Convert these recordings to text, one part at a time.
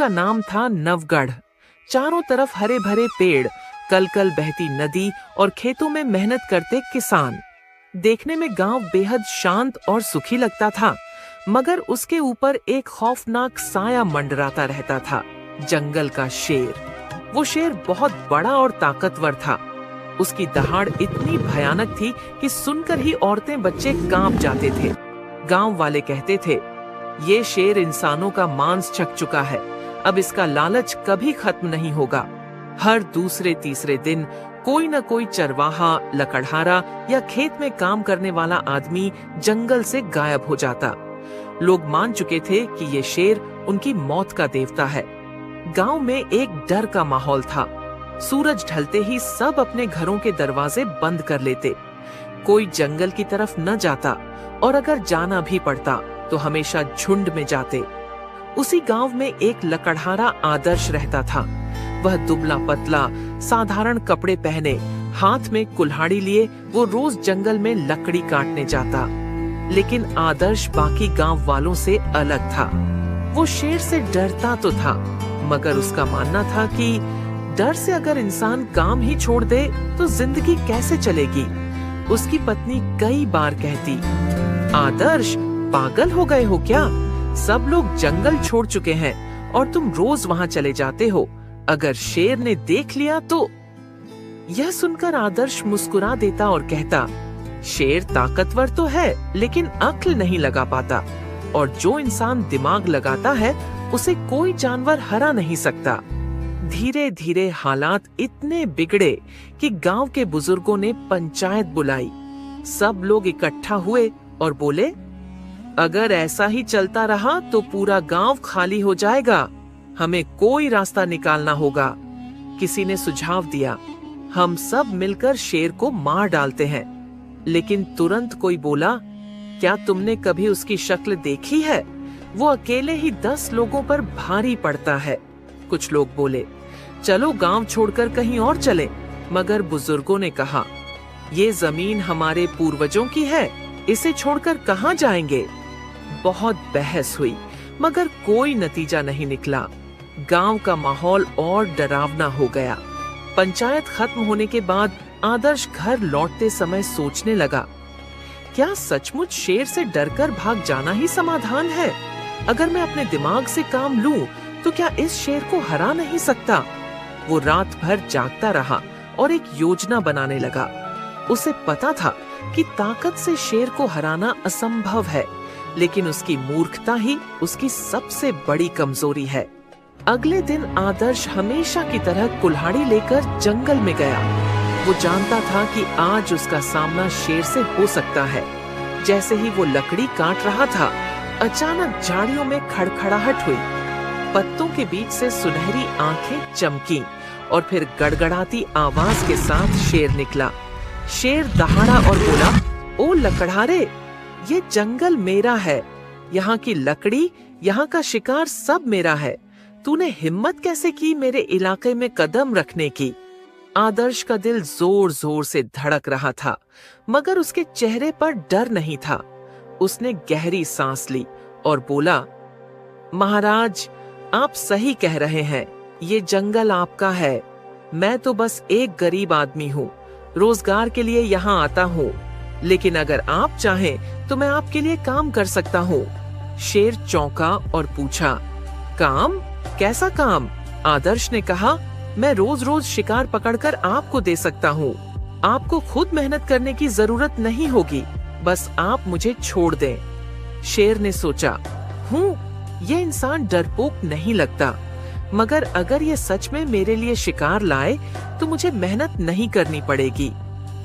का नाम था नवगढ़। चारों तरफ हरे भरे पेड़, कल कल बहती नदी और खेतों में मेहनत करते किसान। देखने में गांव बेहद शांत और सुखी लगता था, मगर उसके ऊपर एक खौफनाक साया मंडराता रहता था, जंगल का शेर। वो शेर बहुत बड़ा और ताकतवर था। उसकी दहाड़ इतनी भयानक थी कि सुनकर ही औरतें बच्चे कांप जाते थे। गांव वाले कहते थे, ये शेर इंसानों का मांस छक चुका है, अब इसका लालच कभी खत्म नहीं होगा। हर दूसरे तीसरे दिन कोई न कोई चरवाहा, लकड़हारा या खेत में काम करने वाला आदमी जंगल से गायब हो जाता। लोग मान चुके थे कि ये शेर उनकी मौत का देवता है। गांव में एक डर का माहौल था। सूरज ढलते ही सब अपने घरों के दरवाजे बंद कर लेते। कोई जंगल की तरफ न जाता, और अगर जाना भी पड़ता तो हमेशा झुंड में जाते। उसी गांव में एक लकड़हारा आदर्श रहता था। वह दुबला पतला, साधारण कपड़े पहने, हाथ में कुल्हाड़ी लिए वो रोज जंगल में लकड़ी काटने जाता। लेकिन आदर्श बाकी गांव वालों से अलग था। वो शेर से डरता तो था, मगर उसका मानना था कि डर से अगर इंसान काम ही छोड़ दे तो जिंदगी कैसे चलेगी। उसकी पत्नी कई बार कहती, आदर्श, पागल हो गए हो क्या? सब लोग जंगल छोड़ चुके हैं और तुम रोज वहां चले जाते हो। अगर शेर ने देख लिया तो। यह सुनकर आदर्श मुस्कुरा देता और कहता, शेर ताकतवर तो है, लेकिन अक्ल नहीं लगा पाता, और जो इंसान दिमाग लगाता है उसे कोई जानवर हरा नहीं सकता। धीरे धीरे हालात इतने बिगड़े कि गांव के बुजुर्गों ने पंचायत बुलाई। सब लोग इकट्ठा हुए और बोले, अगर ऐसा ही चलता रहा तो पूरा गांव खाली हो जाएगा। हमें कोई रास्ता निकालना होगा। किसी ने सुझाव दिया, हम सब मिलकर शेर को मार डालते हैं। लेकिन तुरंत कोई बोला, क्या तुमने कभी उसकी शक्ल देखी है? वो अकेले ही 10 लोगों पर भारी पड़ता है। कुछ लोग बोले, चलो गांव छोड़कर कहीं और चले। मगर बुजुर्गों ने कहा, ये जमीन हमारे पूर्वजों की है, इसे छोड़कर कहां जाएंगे? बहुत बहस हुई, मगर कोई नतीजा नहीं निकला। गांव का माहौल और डरावना हो गया। पंचायत खत्म होने के बाद आदर्श घर लौटते समय सोचने लगा, क्या सचमुच शेर से डरकर भाग जाना ही समाधान है? अगर मैं अपने दिमाग से काम लूं, तो क्या इस शेर को हरा नहीं सकता? वो रात भर जागता रहा और एक योजना बनाने लगा। उसे पता था कि ताकत से शेर को हराना असंभव है, लेकिन उसकी मूर्खता ही उसकी सबसे बड़ी कमजोरी है। अगले दिन आदर्श हमेशा की तरह कुल्हाड़ी लेकर जंगल में गया। वो जानता था कि आज उसका सामना शेर से हो सकता है। जैसे ही वो लकड़ी काट रहा था, अचानक झाड़ियों में खड़खड़ाहट हुई। पत्तों के बीच से सुनहरी आंखें चमकी और फिर गड़गड़ाती आवाज के साथ शेर निकला। शेर दहाड़ा और बोला, ओ लकड़हारे, ये जंगल मेरा है। यहाँ की लकड़ी, यहाँ का शिकार सब मेरा है। तूने हिम्मत कैसे की मेरे इलाके में कदम रखने की? आदर्श का दिल जोर जोर से धड़क रहा था, मगर उसके चेहरे पर डर नहीं था। उसने गहरी सांस ली और बोला, महाराज, आप सही कह रहे हैं, ये जंगल आपका है। मैं तो बस एक गरीब आदमी हूँ, रोजगार के लिए यहाँ आता हूँ। लेकिन अगर आप चाहें तो मैं आपके लिए काम कर सकता हूँ। शेर चौंका और पूछा, काम? कैसा काम? आदर्श ने कहा, मैं रोज रोज शिकार पकड़कर आपको दे सकता हूँ। आपको खुद मेहनत करने की जरूरत नहीं होगी, बस आप मुझे छोड़ दें। शेर ने सोचा, ये इंसान डरपोक नहीं लगता, मगर अगर ये सच में मेरे लिए शिकार लाए तो मुझे मेहनत नहीं करनी पड़ेगी।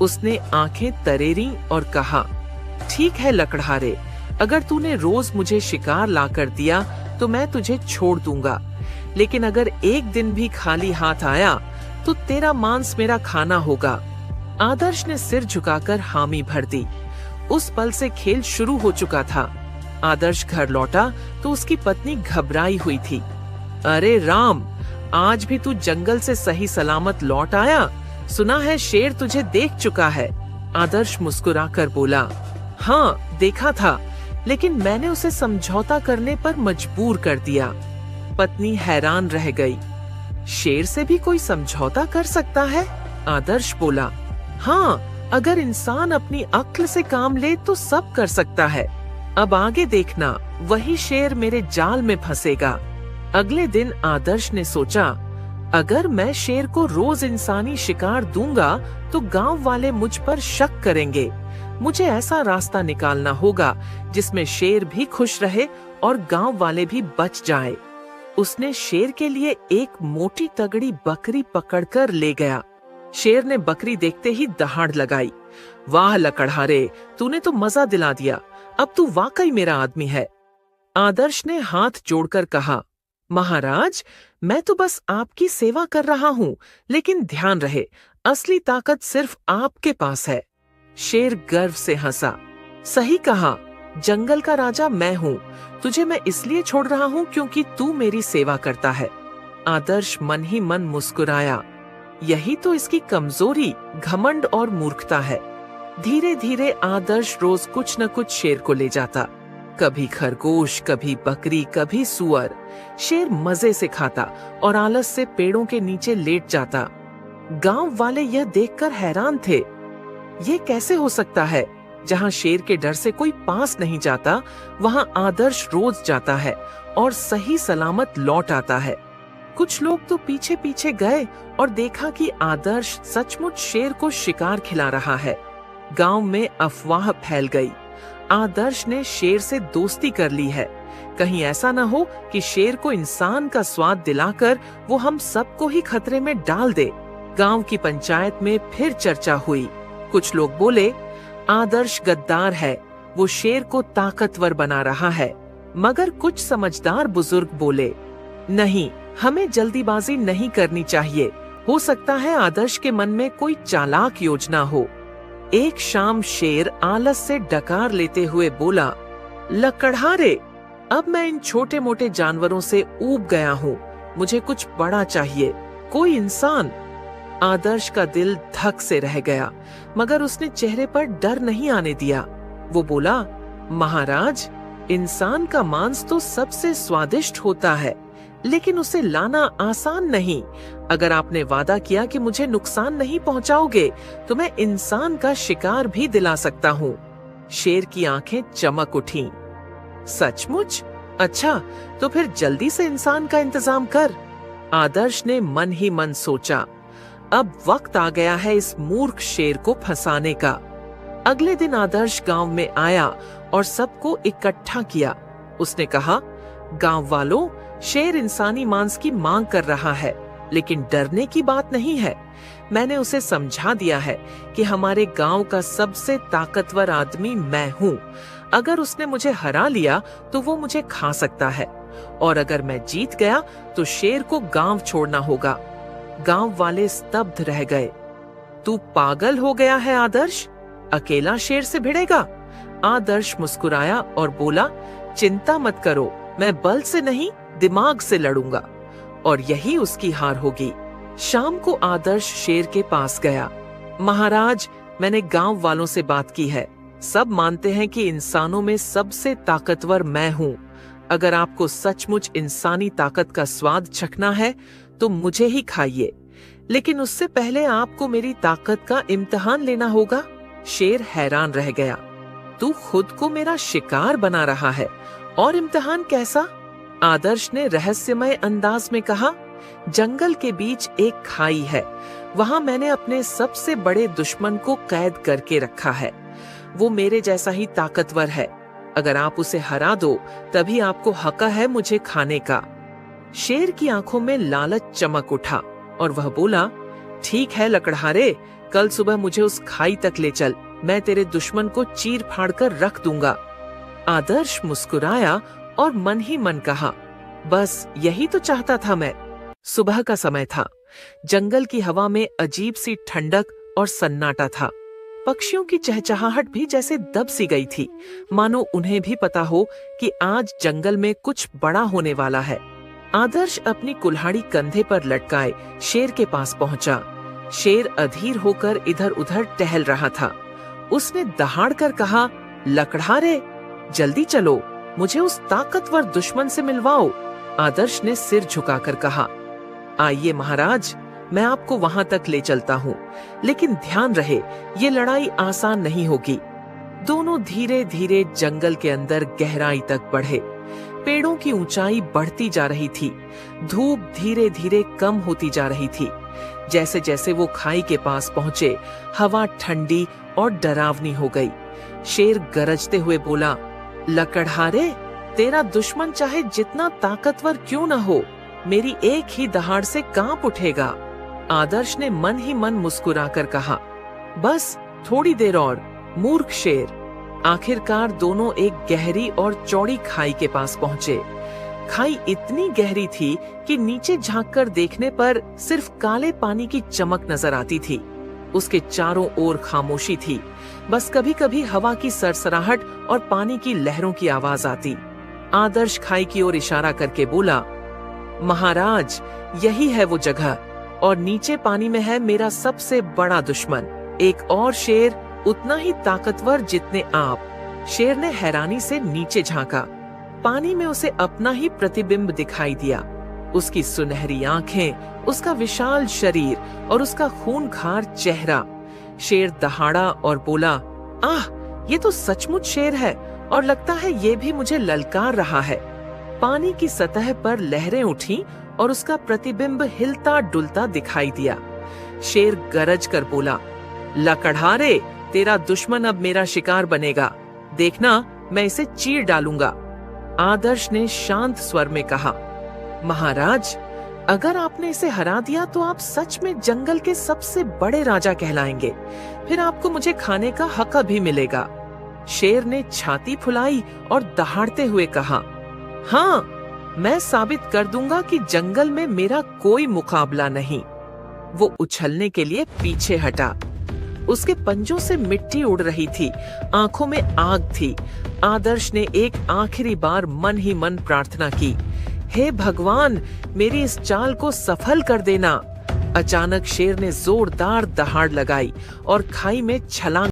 उसने आंखें तरेरी और कहा, ठीक है लकड़हारे, अगर तूने रोज मुझे शिकार ला कर दिया तो मैं तुझे छोड़ दूंगा। लेकिन अगर एक दिन भी खाली हाथ आया तो तेरा मांस मेरा खाना होगा। आदर्श ने सिर झुकाकर हामी भर दी। उस पल से खेल शुरू हो चुका था। आदर्श घर लौटा तो उसकी पत्नी घबराई हुई थी। अरे राम, आज भी तू जंगल से सही सलामत लौट आया? सुना है शेर तुझे देख चुका है। आदर्श मुस्कुराकर बोला, हाँ देखा था, लेकिन मैंने उसे समझौता करने पर मजबूर कर दिया। पत्नी हैरान रह गई। शेर से भी कोई समझौता कर सकता है? आदर्श बोला, हाँ, अगर इंसान अपनी अक्ल से काम ले तो सब कर सकता है। अब आगे देखना, वही शेर मेरे जाल में फंसेगा। अगले दिन आदर्श ने सोचा, अगर मैं शेर को रोज इंसानी शिकार दूंगा तो गांव वाले मुझ पर शक करेंगे। मुझे ऐसा रास्ता निकालना होगा जिसमें शेर भी खुश रहे और गांव वाले भी बच जाए। उसने शेर के लिए एक मोटी तगड़ी बकरी पकड़कर ले गया। शेर ने बकरी देखते ही दहाड़ लगाई। वाह लकड़हारे, तूने तो मजा दिला दिया, अब तू वाकई मेरा आदमी है। आदर्श ने हाथ जोड़कर कहा, महाराज, मैं तो बस आपकी सेवा कर रहा हूँ, लेकिन ध्यान रहे, असली ताकत सिर्फ आपके पास है। शेर गर्व से हंसा, सही कहा, जंगल का राजा मैं हूँ। तुझे मैं इसलिए छोड़ रहा हूँ क्योंकि तू मेरी सेवा करता है। आदर्श मन ही मन मुस्कुराया। यही तो इसकी कमजोरी, घमंड और मूर्खता है। धीरे धीरे आदर्श रोज कुछ न कुछ शेर को ले जाता। कभी खरगोश, कभी बकरी, कभी सुअर। शेर मजे से खाता और आलस से पेड़ों के नीचे लेट जाता। गांव वाले यह देखकर हैरान थे। ये कैसे हो सकता है? जहां शेर के डर से कोई पास नहीं जाता, वहां आदर्श रोज जाता है और सही सलामत लौट आता है। कुछ लोग तो पीछे पीछे गए और देखा कि आदर्श सचमुच शेर को शिकार खिला रहा है। गांव में अफवाह फैल गई, आदर्श ने शेर से दोस्ती कर ली है। कहीं ऐसा न हो कि शेर को इंसान का स्वाद दिलाकर वो हम सबको ही खतरे में डाल दे। गांव की पंचायत में फिर चर्चा हुई। कुछ लोग बोले, आदर्श गद्दार है, वो शेर को ताकतवर बना रहा है। मगर कुछ समझदार बुजुर्ग बोले, नहीं, हमें जल्दीबाजी नहीं करनी चाहिए। हो सकता है आदर्श के मन में कोई चालाक योजना हो। एक शाम शेर आलस से डकार लेते हुए बोला, लकड़हारे, अब मैं इन छोटे मोटे जानवरों से ऊब गया हूँ। मुझे कुछ बड़ा चाहिए, कोई इंसान। आदर्श का दिल धक से रह गया, मगर उसने चेहरे पर डर नहीं आने दिया। वो बोला, महाराज, इंसान का मांस तो सबसे स्वादिष्ट होता है, लेकिन उसे लाना आसान नहीं। अगर आपने वादा किया कि मुझे नुकसान नहीं पहुंचाओगे, तो मैं इंसान का शिकार भी दिला सकता हूँ। शेर की आंखें चमक उठीं। सचमुच? अच्छा, तो फिर जल्दी से इंसान का इंतजाम कर। आदर्श ने मन ही मन सोचा, अब वक्त आ गया है इस मूर्ख शेर को फंसाने का। अगले दिन आदर्श गांव में आया और सबको इकट्ठा किया। उसने कहा, गांव वालों, शेर इंसानी मांस की मांग कर रहा है, लेकिन डरने की बात नहीं है। मैंने उसे समझा दिया है कि हमारे गांव का सबसे ताकतवर आदमी मैं हूँ। अगर उसने मुझे हरा लिया तो वो मुझे खा सकता है, और अगर मैं जीत गया तो शेर को गांव छोड़ना होगा। गांव वाले स्तब्ध रह गए। तू पागल हो गया है आदर्श? अकेला शेर से भिड़ेगा? आदर्श मुस्कुराया और बोला, चिंता मत करो, मैं बल से नहीं, दिमाग से लड़ूंगा, और यही उसकी हार होगी। शाम को आदर्श शेर के पास गया। महाराज, मैंने गांव वालों से बात की है। सब मानते हैं कि इंसानों में सबसे ताकतवर मैं हूँ। अगर आपको सचमुच इंसानी ताकत का स्वाद चखना है तो मुझे ही खाइए, लेकिन उससे पहले आपको मेरी ताकत का इम्तिहान लेना होगा। शेर हैरान रह गया। तू खुद को मेरा शिकार बना रहा है, और इम्तिहान कैसा? आदर्श ने रहस्यमय अंदाज में कहा, जंगल के बीच एक खाई है, वहां मैंने अपने सबसे बड़े दुश्मन को कैद करके रखा है। वो मेरे जैसा ही ताकतवर है। अगर आप उसे हरा दो, तभी आपको हक है मुझे खाने का। शेर की आंखों में लालच चमक उठा और वह बोला, ठीक है लकड़हारे, कल सुबह मुझे उस खाई तक ले चल, मैं तेरे दुश्मन को चीर फाड़ कर रख दूंगा। आदर्श मुस्कुराया और मन ही मन कहा, बस यही तो चाहता था मैं। सुबह का समय था। जंगल की हवा में अजीब सी ठंडक और सन्नाटा था। पक्षियों की चहचहाहट भी जैसे दब सी गई थी, मानो उन्हें भी पता हो कि आज जंगल में कुछ बड़ा होने वाला है। आदर्श अपनी कुल्हाड़ी कंधे पर लटकाए शेर के पास पहुंचा। शेर अधीर होकर इधर उधर टहल रहा था। उसने दहाड़ कर कहा, लकड़हारे, जल्दी चलो, मुझे उस ताकतवर दुश्मन से मिलवाओ। आदर्श ने सिर झुकाकर कहा, आइए महाराज, मैं आपको वहां तक ले चलता हूँ, लेकिन ध्यान रहे ये लड़ाई आसान नहीं होगी। दोनों धीरे धीरे जंगल के अंदर गहराई तक बढ़े। पेड़ों की ऊंचाई बढ़ती जा रही थी। धूप धीरे धीरे कम होती जा रही थी। जैसे जैसे वो खाई के पास पहुंचे, हवा ठंडी और डरावनी हो गई। शेर गरजते हुए बोला, लकड़हारे, तेरा दुश्मन चाहे जितना ताकतवर क्यों न हो, मेरी एक ही दहाड़ से कांप उठेगा। आदर्श ने मन ही मन मुस्कुराकर कहा, बस थोड़ी देर और, मूर्ख शेर। आखिरकार दोनों एक गहरी और चौड़ी खाई के पास पहुंचे। खाई इतनी गहरी थी कि नीचे झांककर देखने पर सिर्फ काले पानी की चमक नजर आती थी। उसके चारों ओर खामोशी थी। बस कभी कभी हवा की सरसराहट और पानी की लहरों की आवाज आती। आदर्श खाई की ओर इशारा करके बोला, महाराज, यही है वो जगह, और नीचे पानी में है मेरा सबसे बड़ा दुश्मन, एक और शेर, उतना ही ताकतवर जितने आप। शेर ने हैरानी से नीचे झांका। पानी में उसे अपना ही प्रतिबिंब दिखाई दिया। उसकी सुनहरी आंखें, उसका विशाल शरीर और उसका खूंखार चेहरा। शेर दहाड़ा और बोला, आह, ये तो सचमुच शेर है, और लगता है ये भी मुझे ललकार रहा है। पानी की सतह पर लहरें उठी और उसका प्रतिबिंब हिलता डुलता दिखाई दिया। शेर गरज कर बोला, लकड़हारे, तेरा दुश्मन अब मेरा शिकार बनेगा। देखना, मैं इसे चीर डालूंगा। आदर्श ने शांत स्वर में कहा, महाराज, अगर आपने इसे हरा दिया तो आप सच में जंगल के सबसे बड़े राजा कहलाएंगे। फिर आपको मुझे खाने का हक भी मिलेगा। शेर ने छाती फुलाई और दहाड़ते हुए कहा, हाँ, मैं साबित कर दूंगा कि जंगल में मेरा कोई मुकाबला नहीं। वो उछलने के लिए पीछे हटा। उसके पंजों से मिट्टी उड़ रही थी, आंखों में आग थी। आदर्श ने एक आखिरी बार मन ही मन प्रार्थना की, हे भगवान, मेरी इस चाल को सफल कर देना। अचानक शेर ने जोरदार दहाड़ लगाई और खाई में छलांग